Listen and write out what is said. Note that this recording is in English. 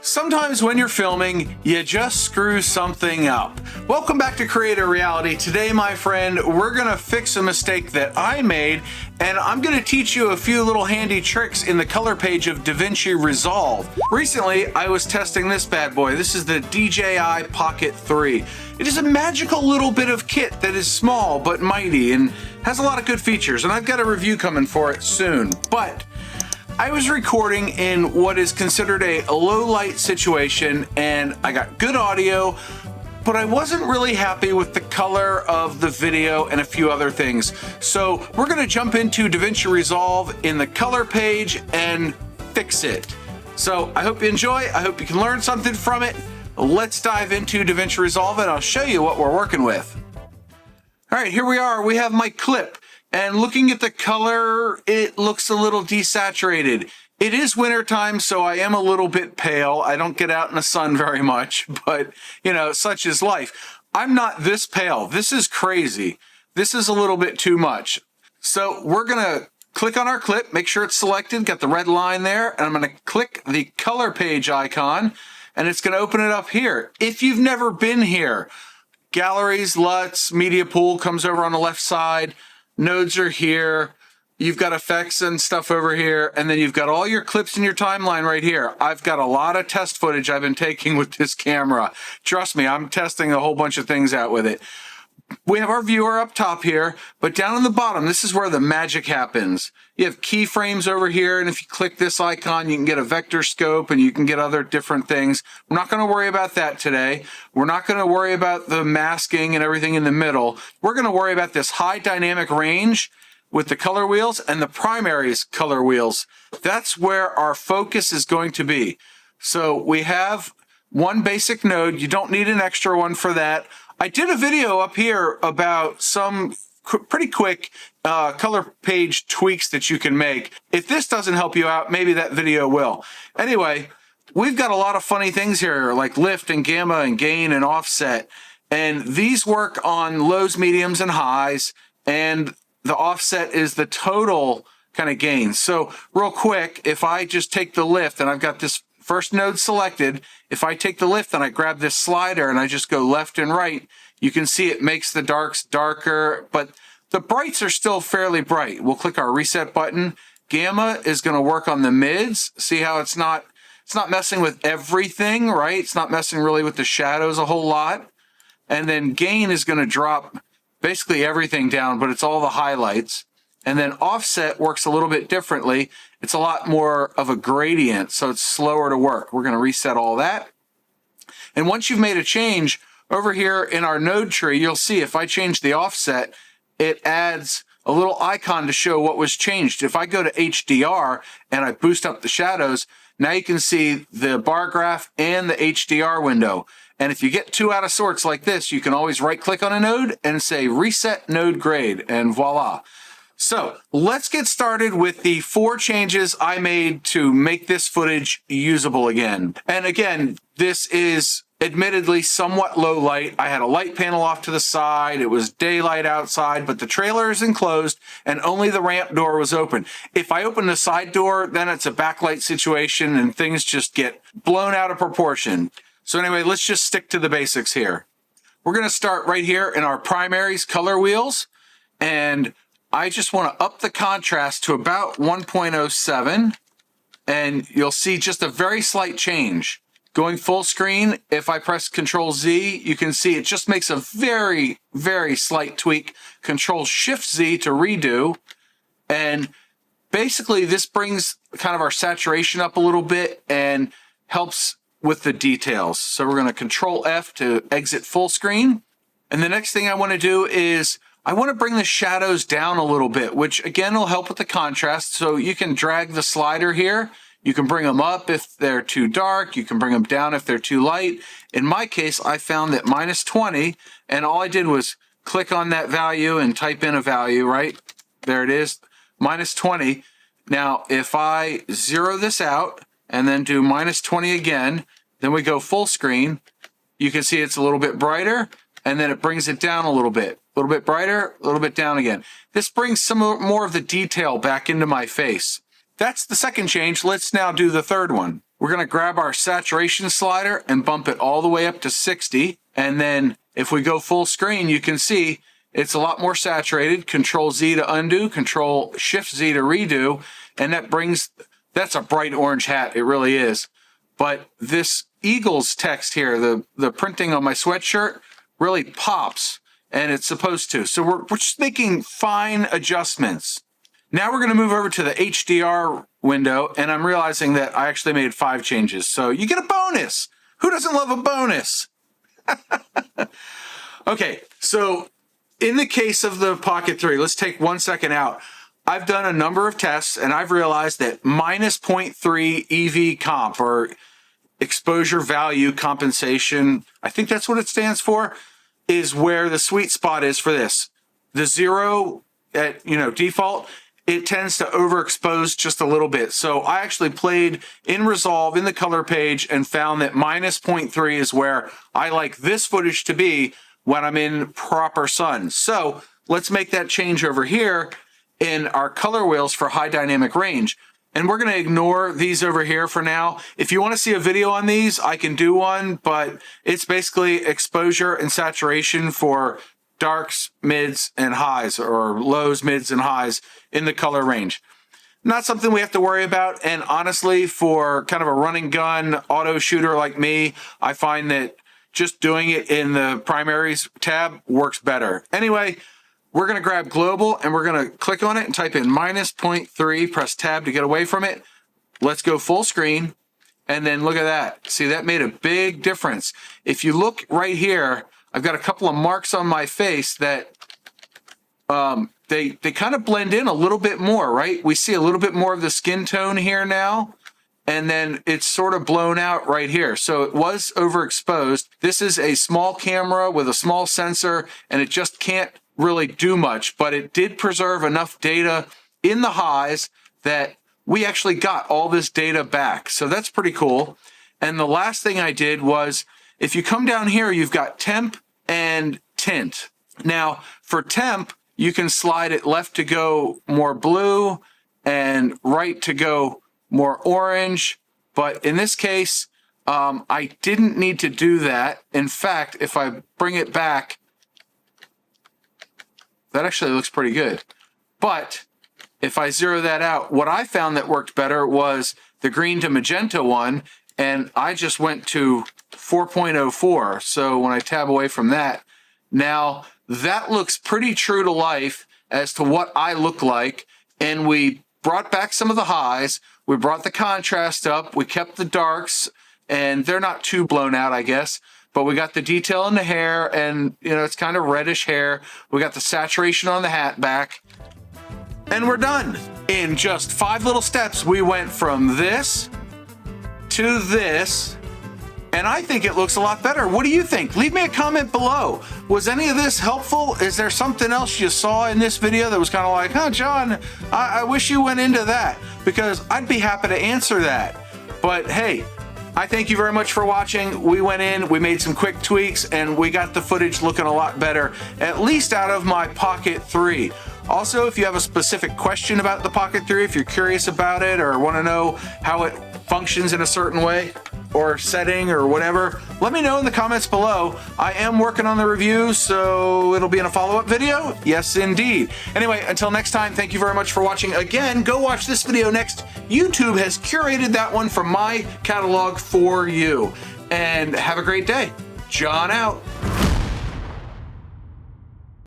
Sometimes when you're filming, you just screw something up. Welcome back to Creator Reality. Today, my friend, we're gonna fix a mistake that I made, and I'm gonna teach you a few little handy tricks in the color page of DaVinci Resolve. Recently, I was testing this bad boy. This is the DJI Pocket 3. It is a magical little bit of kit that is small but mighty and has a lot of good features, and I've got a review coming for it soon. But I was recording in what is considered a low light situation, and I got good audio, but I wasn't really happy with the color of the video and a few other things. So we're gonna jump into DaVinci Resolve in the color page and fix it. So I hope you enjoy, I hope you can learn something from it. Let's dive into DaVinci Resolve and I'll show you what we're working with. All right, here we are, we have my clip. And looking at the color, it looks a little desaturated. It is wintertime, so I am a little bit pale. I don't get out in the sun very much, but you know, such is life. I'm not this pale. This is crazy. This is a little bit too much. So we're gonna click on our clip, make sure it's selected, got the red line there, and I'm gonna click the color page icon, and it's gonna open it up here. If you've never been here, galleries, LUTs, media pool comes over on the left side. Nodes are here, you've got effects and stuff over here, and then you've got all your clips in your timeline right here. I've got a lot of test footage I've been taking with this camera. Trust me, I'm testing a whole bunch of things out with it. We have our viewer up top here, but down in the bottom, this is where the magic happens. You have keyframes over here, and if you click this icon, you can get a vector scope and you can get other different things. We're not going to worry about that today. We're not going to worry about the masking and everything in the middle. We're going to worry about this high dynamic range with the color wheels and the primaries color wheels. That's where our focus is going to be. So we have one basic node. You don't need an extra one for that. I did a video up here about some pretty quick color page tweaks that you can make. If this doesn't help you out, maybe that video will. Anyway, we've got a lot of funny things here like lift and gamma and gain and offset. And these work on lows, mediums, and highs. And the offset is the total kind of gain. So real quick, if I just take the lift and I've got this first node selected, if I take the lift and I grab this slider and I just go left and right, you can see it makes the darks darker, but the brights are still fairly bright. We'll click our reset button. Gamma is going to work on the mids. See how it's not messing with everything, right? It's not messing really with the shadows a whole lot. And then gain is going to drop basically everything down, but it's all the highlights. And then offset works a little bit differently. It's a lot more of a gradient, so it's slower to work. We're going to reset all that. And once you've made a change, over here in our node tree, you'll see if I change the offset, it adds a little icon to show what was changed. If I go to HDR and I boost up the shadows, now you can see the bar graph and the HDR window. And if you get too out of sorts like this, you can always right-click on a node and say Reset Node Grade, and voila. So let's get started with the 4 changes I made to make this footage usable again. And again, this is admittedly somewhat low light. I had a light panel off to the side. It was daylight outside, but the trailer is enclosed and only the ramp door was open. If I open the side door, then it's a backlight situation and things just get blown out of proportion. So anyway, let's just stick to the basics here. We're going to start right here in our primaries color wheels, and I just want to up the contrast to about 1.07, and you'll see just a very slight change. Going full screen, if I press Control Z, you can see it just makes a very, very slight tweak. Control Shift Z to redo, and basically this brings kind of our saturation up a little bit and helps with the details. So we're going to Control F to exit full screen. And the next thing I want to do is I want to bring the shadows down a little bit, which again will help with the contrast. So you can drag the slider here. You can bring them up if they're too dark. You can bring them down if they're too light. In my case, I found that -20, and all I did was click on that value and type in a value, right? There it is, -20. Now, if I zero this out and then do -20 again, then we go full screen, you can see it's a little bit brighter, and then it brings it down a little bit brighter, a little bit down again. This brings some more of the detail back into my face. That's the second change. Let's now do the third one. we're gonna grab our saturation slider and bump it all the way up to 60. And then if we go full screen, you can see it's a lot more saturated. Control Z to undo, Control Shift Z to redo. And that's a bright orange hat, it really is. But this Eagles text here, the printing on my sweatshirt really pops, and it's supposed to. So we're just making fine adjustments. Now we're gonna move over to the HDR window, and I'm realizing that I actually made 5 changes. So you get a bonus. Who doesn't love a bonus? Okay, so in the case of the Pocket 3, let's take 1 second out. I've done a number of tests, and I've realized that minus 0.3 EV comp, or exposure value compensation, I think that's what it stands for, is where the sweet spot is for this. The 0 at default, it tends to overexpose just a little bit. So I actually played in Resolve in the color page and found that minus 0.3 is where I like this footage to be when I'm in proper sun. So let's make that change over here in our color wheels for high dynamic range. And we're going to ignore these over here for now. If you want to see a video on these, I can do one, but it's basically exposure and saturation for darks, mids, and highs, or lows, mids, and highs in the color range. Not something we have to worry about. And honestly, for kind of a run and gun auto shooter like me, I find that just doing it in the primaries tab works better. Anyway, we're going to grab global and we're going to click on it and type in minus 0.3, press tab to get away from it. Let's go full screen. And then look at that. See, that made a big difference. If you look right here, I've got a couple of marks on my face that they kind of blend in a little bit more, right? We see a little bit more of the skin tone here now. And then it's sort of blown out right here. So it was overexposed. This is a small camera with a small sensor, and it just can't really do much, but it did preserve enough data in the highs that we actually got all this data back. So that's pretty cool. And the last thing I did was, if you come down here, you've got temp and tint. Now for temp, you can slide it left to go more blue and right to go more orange. But in this case, I didn't need to do that. In fact, if I bring it back, that actually looks pretty good. But if I zero that out, what I found that worked better was the green to magenta one, and I just went to 4.04. So when I tab away from that, now that looks pretty true to life as to what I look like. And we brought back some of the highs. We brought the contrast up. We kept the darks, and they're not too blown out, I guess. But we got the detail in the hair, and it's kind of reddish hair. We got the saturation on the hat back, and we're done. In just 5 little steps, we went from this to this, and I think it looks a lot better. What do you think? Leave me a comment below. Was any of this helpful? Is there something else you saw in this video that was kind of like, huh, John, I wish you went into that? Because I'd be happy to answer that. But hey, I thank you very much for watching. We went in, we made some quick tweaks, and we got the footage looking a lot better, at least out of my Pocket 3. Also, if you have a specific question about the Pocket 3, if you're curious about it or want to know how it functions in a certain way or setting or whatever, let me know in the comments below. I am working on the review, so it'll be in a follow-up video. Yes, indeed. Anyway, until next time, thank you very much for watching. Again, go watch this video next. YouTube has curated that one from my catalog for you. And have a great day. John out.